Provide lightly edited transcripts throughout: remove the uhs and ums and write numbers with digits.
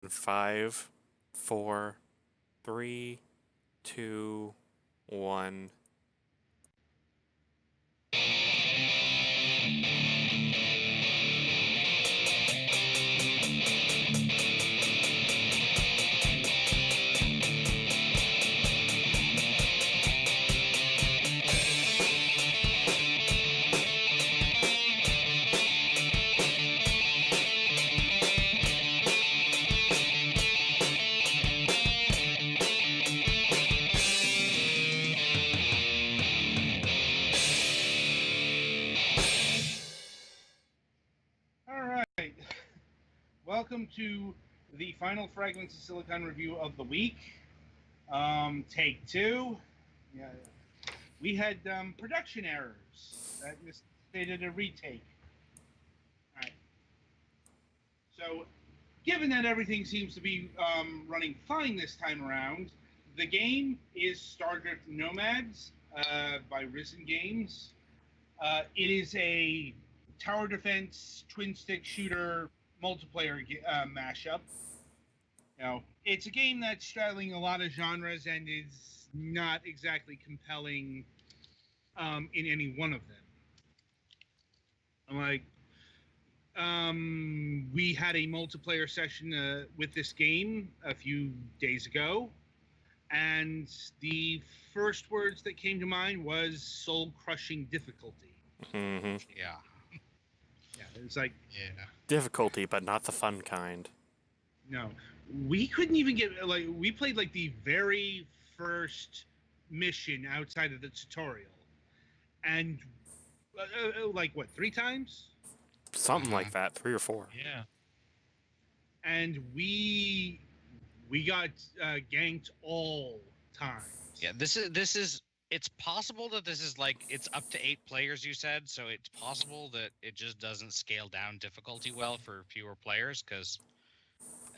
in 5, 4, 3, 2, 1. All right. Welcome to the final Fragments of Silicon review of the week. Take two. Yeah, we had production errors that necessitated a retake. All right. So, given that everything seems to be running fine this time around, the game is Stardrift Nomads by Risen Games. It is a tower defense twin stick shooter multiplayer mashup. You know, it's a game that's straddling a lot of genres and is not exactly compelling in any one of them. Like, we had a multiplayer session with this game a few days ago, and the first words that came to mind was soul-crushing difficulty. Mm-hmm. Yeah. Yeah, it's like Difficulty, but not the fun kind. no, we couldn't even get we played like the very first mission outside of the tutorial, and like what 3 times? Something like that, 3 or 4. Yeah. And we got ganked all times. Yeah, this is it's possible that this is like it's up to 8 players, you said, so it's possible that it just doesn't scale down difficulty well for fewer players, because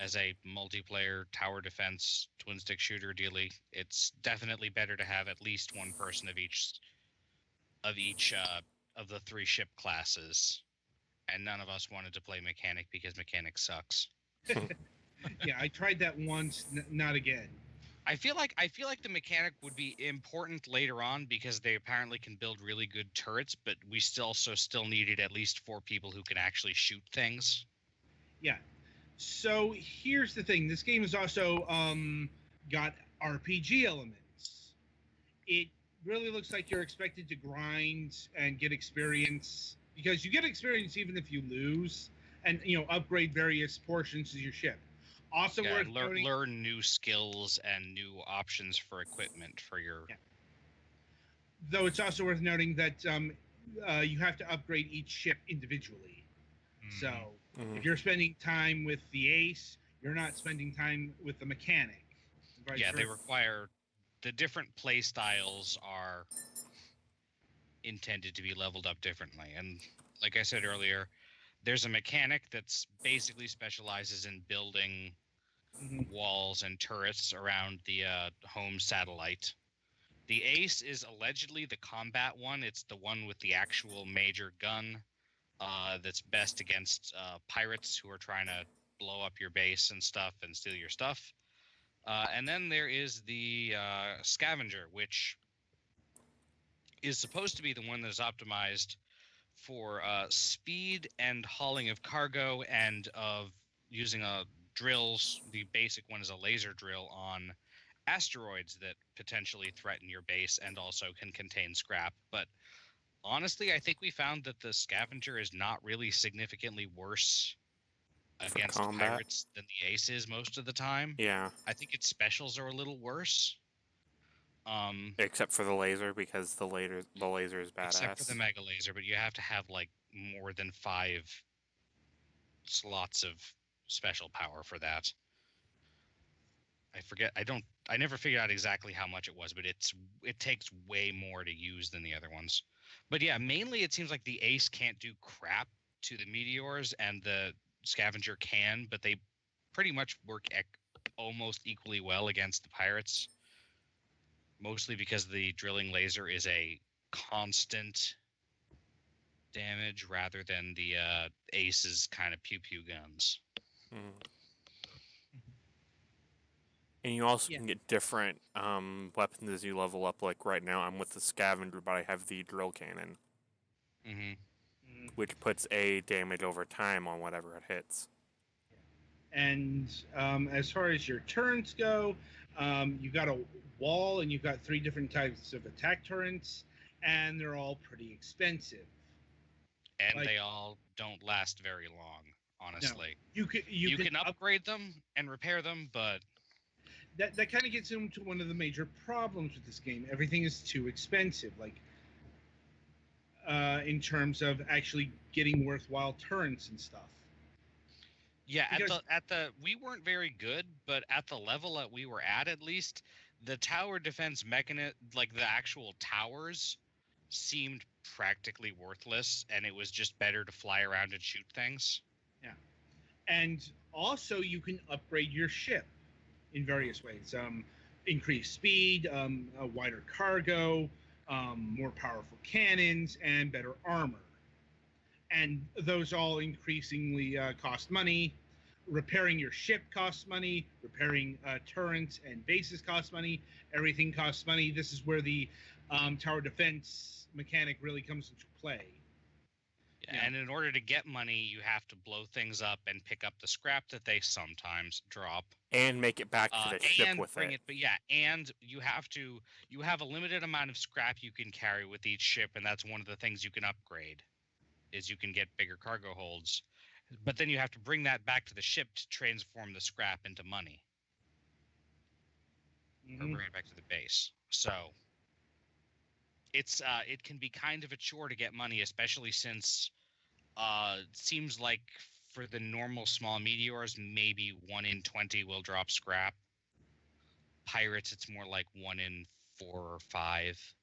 as a multiplayer tower defense twin stick shooter dealy, it's definitely better to have at least one person of each of the 3 ship classes. And none of us wanted to play mechanic because mechanic sucks. Yeah, I tried that once, not again. I feel like the mechanic would be important later on because they apparently can build really good turrets, but we still needed at least 4 people who can actually shoot things. Yeah. So here's the thing: this game has also got RPG elements. It really looks like you're expected to grind and get experience, because you get experience even if you lose, and upgrade various portions of your ship. Also worth noting, learn new skills and new options for equipment for your. Yeah. Though it's also worth noting that you have to upgrade each ship individually. So if you're spending time with the ace, you're not spending time with the mechanic. Yeah, they require the different play styles are intended to be leveled up differently. And like I said earlier, there's a mechanic that's basically specializes in building walls and turrets around the home satellite. The ace is allegedly the combat one. It's the one with the actual major gun that's best against pirates who are trying to blow up your base and stuff and steal your stuff. And then there is the scavenger, which is supposed to be the one that is optimized for speed and hauling of cargo and of using drills. The basic one is a laser drill on asteroids that potentially threaten your base and also can contain scrap. But honestly, I think we found that the scavenger is not really significantly worse against pirates than the ace is most of the time. Yeah. I think its specials are a little worse. Except for the laser, because the laser is badass. Except for the mega laser, but you have to have like more than 5 slots of special power for that. I forget. I never figured out exactly how much it was, but it takes way more to use than the other ones. But yeah, mainly it seems like the ace can't do crap to the meteors and the scavenger can, but they pretty much work almost equally well against the pirates. Mostly because the drilling laser is a constant damage rather than the Ace's kind of pew-pew guns. And you also can get different weapons as you level up. Like right now, I'm with the scavenger, but I have the drill cannon, which puts a damage over time on whatever it hits. And as far as your turrets go, you've got a wall, and you've got 3 different types of attack turrets, and they're all pretty expensive. And they all don't last very long, honestly. No, you can upgrade them and repair them, but that kind of gets into one of the major problems with this game. Everything is too expensive, like in terms of actually getting worthwhile turrets and stuff. Yeah, at the we weren't very good, but at the level that we were at least, the tower defense mechanism, like the actual towers, seemed practically worthless, and it was just better to fly around and shoot things. Yeah, and also you can upgrade your ship in various ways. Increased speed, a wider cargo, more powerful cannons, and better armor. And those all increasingly cost money. Repairing your ship costs money. Repairing turrets and bases costs money. Everything costs money. This is where the tower defense mechanic really comes into play. Yeah, and in order to get money, you have to blow things up and pick up the scrap that they sometimes drop. And make it back to the ship with it. But yeah, and you have a limited amount of scrap you can carry with each ship, and that's one of the things you can upgrade, is you can get bigger cargo holds. But then you have to bring that back to the ship to transform the scrap into money. Or bring it back to the base. So it's it can be kind of a chore to get money, especially since it seems like for the normal small meteors, maybe 1 in 20 will drop scrap. Pirates, it's more like 1 in 4 or 5.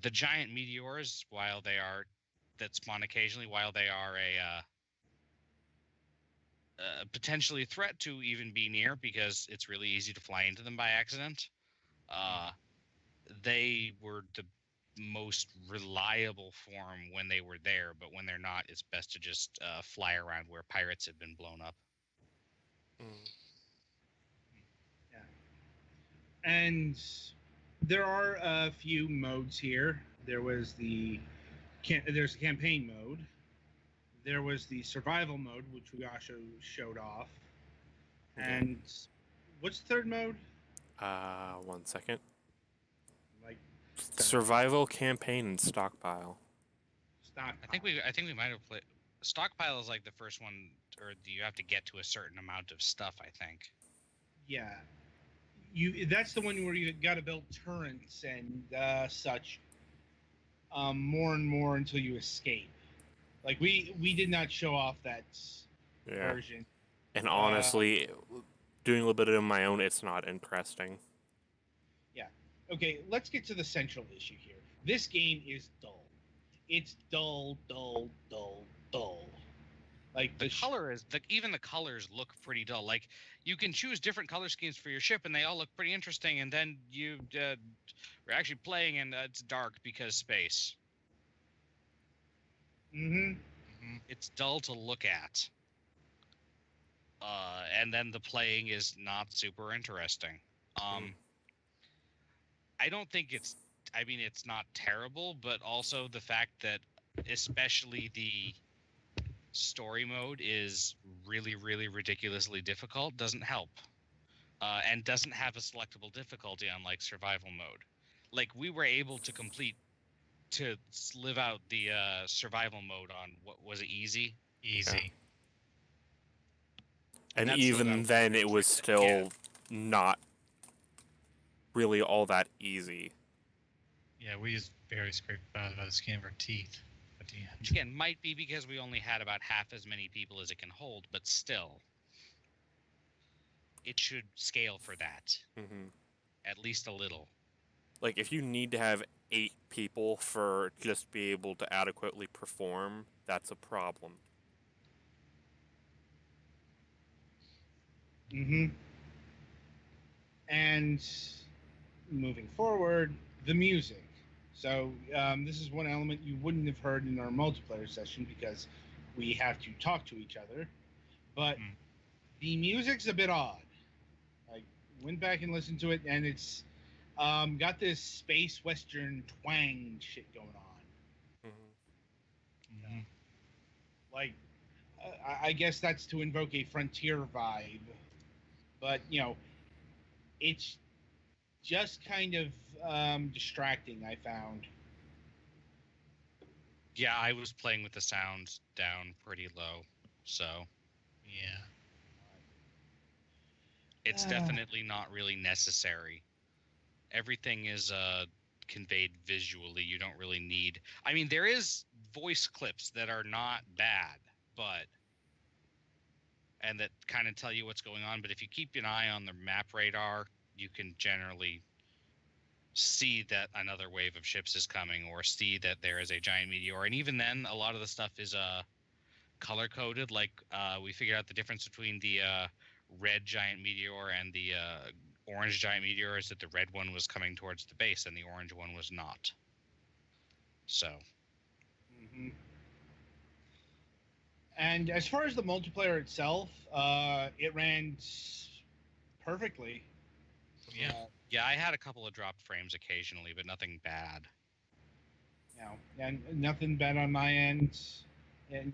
The giant meteors, that spawn occasionally, while they are a potentially threat to even be near, because it's really easy to fly into them by accident, they were the most reliable form when they were there, but when they're not, it's best to just fly around where pirates have been blown up. Yeah. And there are a few modes here. There's the campaign mode. There was the survival mode, which we also showed off. And what's the third mode? 1 second. Like survival, campaign, and stockpile. I think we might have played stockpile. Is like the first one, or you have to get to a certain amount of stuff, I think. Yeah, that's the one where you got to build turrets and such. More and more until you escape. Like we did not show off that version. And honestly, doing a little bit of my own, it's not interesting. Yeah. Okay, let's get to the central issue here. This game is dull. It's dull. Like even the colors look pretty dull. Like you can choose different color schemes for your ship, and they all look pretty interesting. And then you're actually playing, and it's dark because space. It's dull to look at. And then the playing is not super interesting. I don't think it's not terrible, but also the fact that especially the story mode is really, really ridiculously difficult doesn't help. And doesn't have a selectable difficulty unlike survival mode. Like we were able to live out the survival mode on, what was it, easy? Yeah. And even then, it was still not really all that easy. Yeah, we just barely scraped out of the skin of our teeth at the end. Which again might be because we only had about half as many people as it can hold, but still, it should scale for that. At least a little. Like, if you need to have 8 people for just be able to adequately perform, that's a problem. And moving forward, the music. So this is one element you wouldn't have heard in our multiplayer session because we have to talk to each other. But the music's a bit odd. Like Went back and listened to it, and it's got this space western twang shit going on. Mm-hmm. Mm-hmm. Like, I guess that's to invoke a frontier vibe, but it's just kind of distracting. I found. Yeah, I was playing with the sound down pretty low, so Yeah. it's definitely not really necessary. Everything is conveyed visually. You don't really need. I mean, there is voice clips that are not bad, but and that kind of tell you what's going on. But if you keep an eye on the map radar, you can generally see that another wave of ships is coming, or see that there is a giant meteor. And even then, a lot of the stuff is color coded. Like we figured out the difference between the red giant meteor and the orange giant meteor is that the red one was coming towards the base and the orange one was not. So hmm And as far as the multiplayer itself, it ran perfectly. Yeah. yeah, I had a couple of dropped frames occasionally, but nothing bad. And nothing bad on my end. And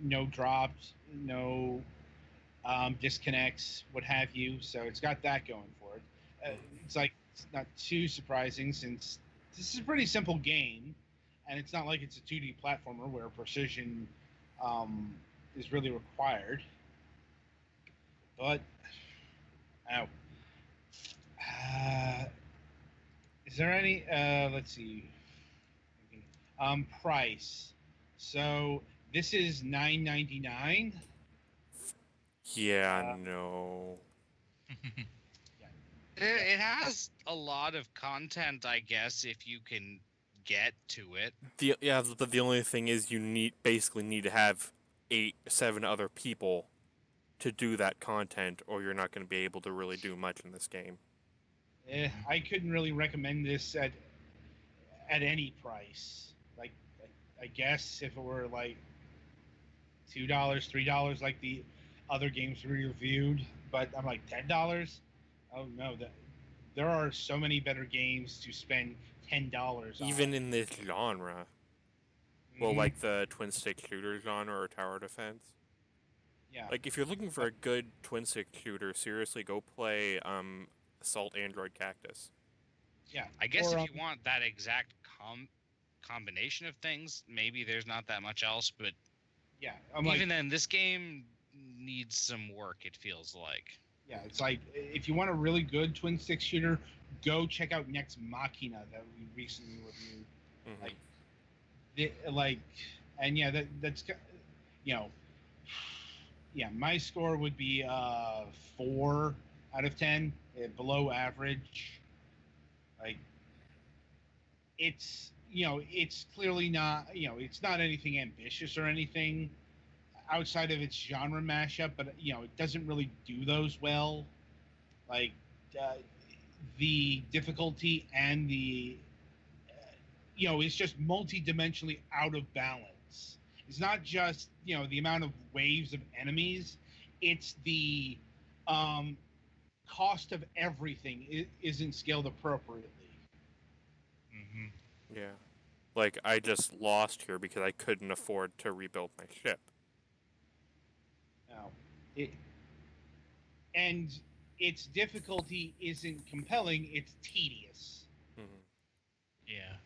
no drops, no disconnects, what have you. So it's got that going for it. It's like it's not too surprising since this is a pretty simple game, and it's not like it's a 2D platformer where precision is really required. But oh, uh, is there any? Let's see. Price. So this is $9.99. Yeah, no. It has a lot of content, I guess, if you can get to it. But the only thing is you basically need to have 7 other people to do that content, or you're not going to be able to really do much in this game. I couldn't really recommend this at any price. Like, I guess if it were like $2, $3, like the other games we reviewed, but I'm like $10. Oh no, there are so many better games to spend $10 on. Even in this genre. Well, like the twin stick shooter genre or tower defense. Yeah. Like if you're looking for a good twin stick shooter, seriously go play Assault Android Cactus. Yeah. I guess Or, if you want that exact combination of things, maybe there's not that much else, but yeah, even then, this game needs some work, it feels like. Yeah, it's like if you want a really good twin stick shooter, go check out Next Machina that we recently reviewed. Mm-hmm. And yeah, that's yeah, my score would be 4 out of 10, below average. Like it's clearly not it's not anything ambitious or anything outside of its genre mashup, but it doesn't really do those well. Like uh, the difficulty and the it's just multi-dimensionally out of balance. It's not just the amount of waves of enemies; it's the cost of everything isn't scaled appropriately. Mm-hmm. Yeah. Like I just lost here because I couldn't afford to rebuild my ship. Now, it and its difficulty isn't compelling; it's tedious. Mm-hmm. Yeah.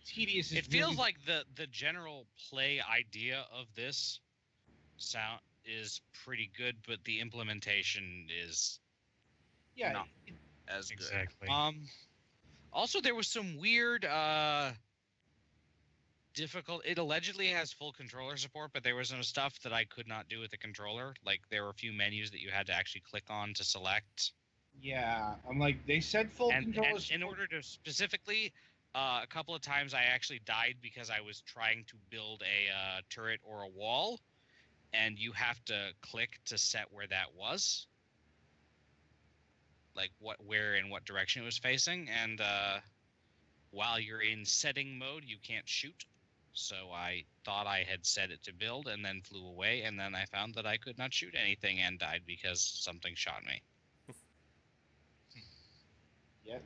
Tedious. It feels like the general play idea of this sound is pretty good, but the implementation is not as good. Exactly. Also, there was some weird difficult. It allegedly has full controller support, but there was some stuff that I could not do with the controller. Like there were a few menus that you had to actually click on to select. Yeah, I'm like they said full controller support. In order to specifically, a couple of times I actually died because I was trying to build a turret or a wall, and you have to click to set where that was, like where in what direction it was facing, and while you're in setting mode, you can't shoot. So I thought I had set it to build and then flew away, and then I found that I could not shoot anything and died because something shot me. Yep.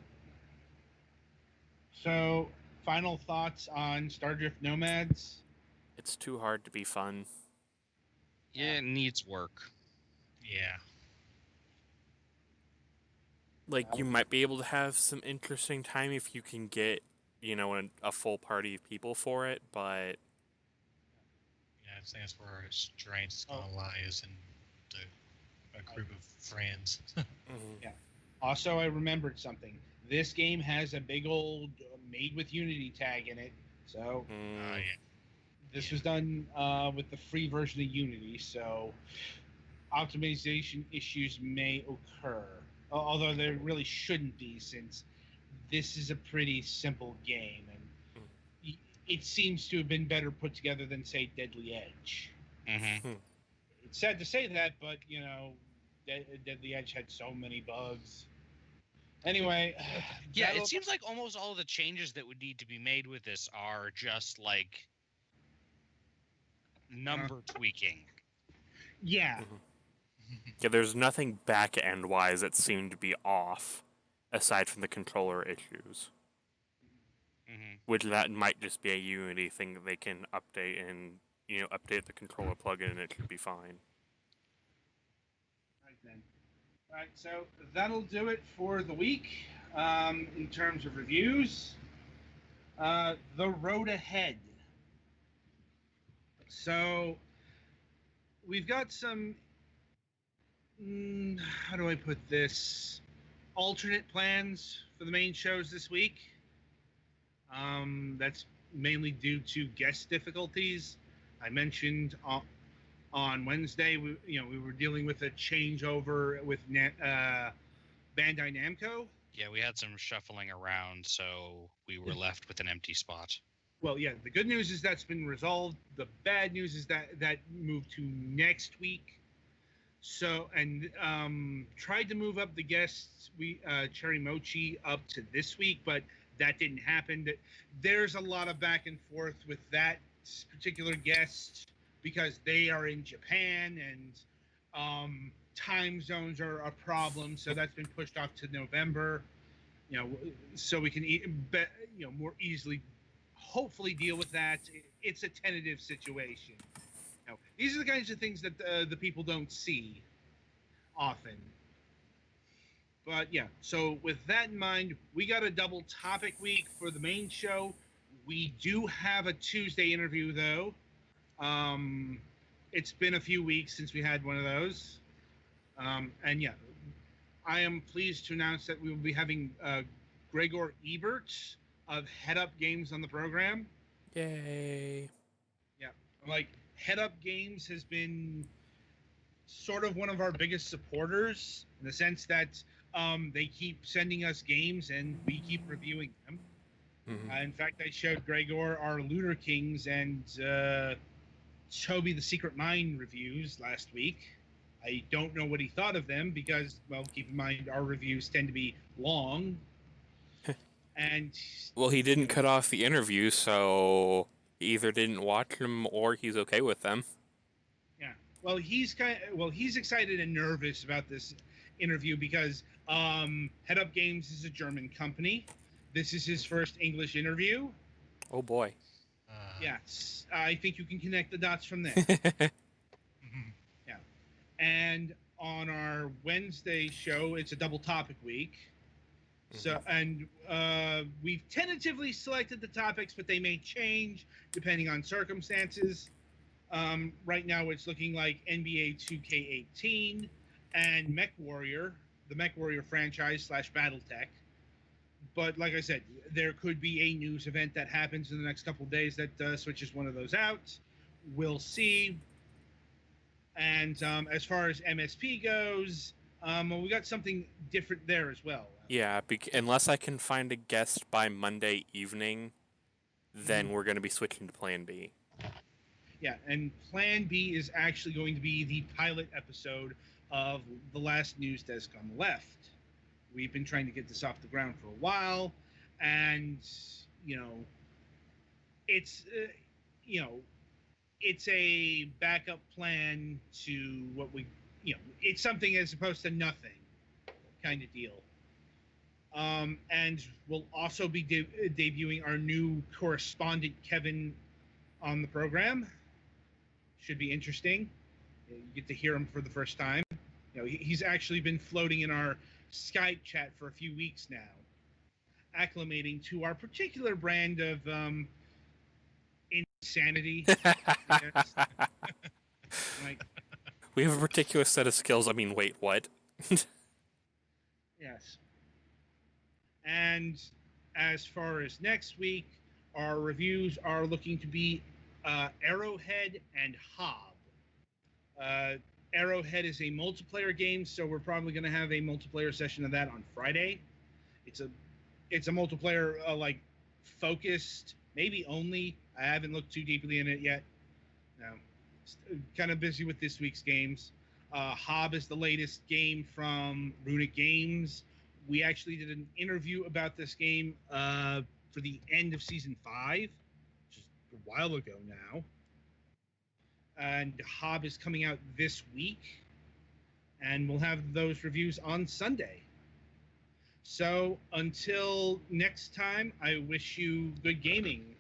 So, final thoughts on Stardrift Nomads? It's too hard to be fun. Yeah, it needs work. Yeah. Like, you might be able to have some interesting time if you can get, a full party of people for it, but Yeah, I think that's where our strength's Oh. gonna lie, is in a group of friends. Yeah. Also, I remembered something. This game has a big old made with Unity tag in it. So, Yeah. this Yeah. was done with the free version of Unity. So, optimization issues may occur. Although there really shouldn't be, since this is a pretty simple game. And it seems to have been better put together than, say, Deadly Edge. Mm-hmm. It's sad to say that, but, Deadly Edge had so many bugs. Anyway, Yeah, it seems like almost all of the changes that would need to be made with this are just like number tweaking. Yeah. Yeah, there's nothing back end wise that seemed to be off, aside from the controller issues. Mm-hmm. Which that might just be a Unity thing that they can update and update the controller plugin and it should be fine. Right then. All right, so that'll do it for the week in terms of reviews. The road ahead. So we've got some. How do I put this? Alternate plans for the main shows this week. That's mainly due to guest difficulties. I mentioned on Wednesday, we were dealing with a changeover with Bandai Namco. Yeah, we had some shuffling around, so we were left with an empty spot. Well, yeah, the good news is that's been resolved. The bad news is that moved to next week. So, and tried to move up the guests, Cherry Mochi, up to this week, but that didn't happen. There's a lot of back and forth with that particular guest because they are in Japan and time zones are a problem. So that's been pushed off to November. So we can more easily, hopefully, deal with that. It's a tentative situation. These are the kinds of things that the people don't see often. But yeah, so with that in mind, we got a double topic week for the main show. We do have a Tuesday interview, though. It's been a few weeks since we had one of those. And yeah, I am pleased to announce that we will be having Gregor Ebert of Head Up Games on the program. Yay. Yeah, like Head Up Games has been sort of one of our biggest supporters in the sense that they keep sending us games and we keep reviewing them. In fact, I showed Gregor our Looter Kings and Toby the Secret Mine reviews last week. I don't know what he thought of them because, well, keep in mind our reviews tend to be long. And well, he didn't cut off the interview, so he either didn't watch them or he's okay with them. Yeah. Well, he's excited and nervous about this interview because Head Up Games is a German company. This is his first English interview. Oh boy. Yes, I think you can connect the dots from there. Yeah. And on our Wednesday show, it's a double topic week. So, and we've tentatively selected the topics, but they may change depending on circumstances. Right now, it's looking like NBA 2K18 and MechWarrior, the MechWarrior franchise / BattleTech. But like I said, there could be a news event that happens in the next couple of days that switches one of those out. We'll see. And as far as MSP goes, we got something different there as well. Yeah, unless I can find a guest by Monday evening, then we're going to be switching to Plan B. Yeah, and Plan B is actually going to be the pilot episode of the last news desk on the left. We've been trying to get this off the ground for a while, and it's it's a backup plan to what we it's something as opposed to nothing kind of deal. And we'll also be debuting our new correspondent, Kevin, on the program. Should be interesting. You get to hear him for the first time. He's actually been floating in our Skype chat for a few weeks now, acclimating to our particular brand of insanity. Yes. Like, We have a particular set of skills. I mean, wait, what? yes. And as far as next week, our reviews are looking to be Arrowhead and Hob. Arrowhead is a multiplayer game, so we're probably going to have a multiplayer session of that on Friday. It's a multiplayer like focused, maybe only. I haven't looked too deeply in it yet. No, kind of busy with this week's games. Hob is the latest game from Runic Games. We actually did an interview about this game for the end of season 5, which is a while ago now. And Hob is coming out this week, and we'll have those reviews on Sunday. So until next time, I wish you good gaming.